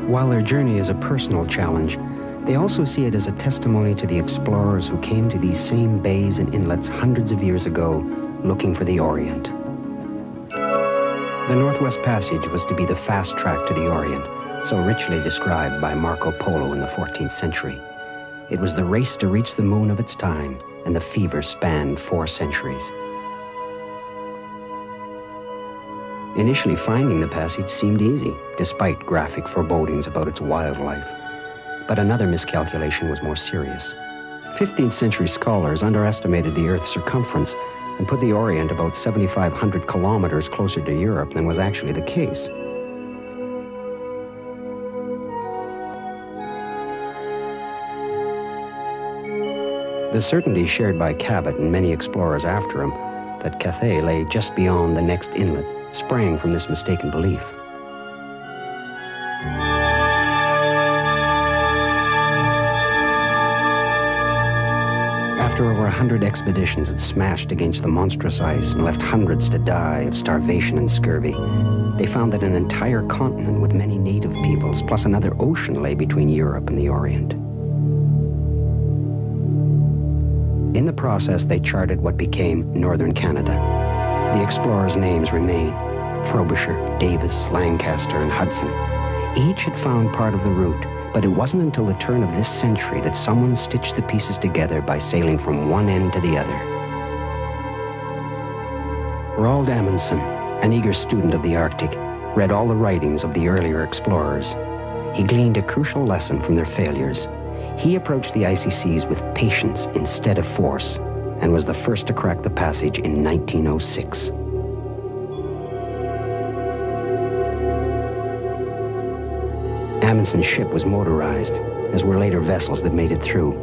While their journey is a personal challenge, they also see it as a testimony to the explorers who came to these same bays and inlets hundreds of years ago, looking for the Orient. The Northwest Passage was to be the fast track to the Orient, so richly described by Marco Polo in the 14th century. It was the race to reach the moon of its time, and the fever spanned 4 centuries. Initially, finding the passage seemed easy, despite graphic forebodings about its wildlife. But another miscalculation was more serious. 15th century scholars underestimated the Earth's circumference and put the Orient about 7,500 kilometers closer to Europe than was actually the case. The certainty shared by Cabot and many explorers after him that Cathay lay just beyond the next inlet sprang from this mistaken belief. After over 100 expeditions had smashed against the monstrous ice and left hundreds to die of starvation and scurvy, they found that an entire continent with many native peoples plus another ocean lay between Europe and the Orient. In the process, they charted what became northern Canada. The explorers' names remain: Frobisher, Davis, Lancaster, and Hudson. Each had found part of the route, but it wasn't until the turn of this century that someone stitched the pieces together by sailing from one end to the other. Roald Amundsen, an eager student of the Arctic, read all the writings of the earlier explorers. He gleaned a crucial lesson from their failures. He approached the icy seas with patience instead of force, and was the first to crack the passage in 1906. Amundsen's ship was motorized, as were later vessels that made it through.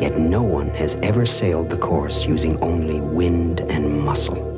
Yet no one has ever sailed the course using only wind and muscle.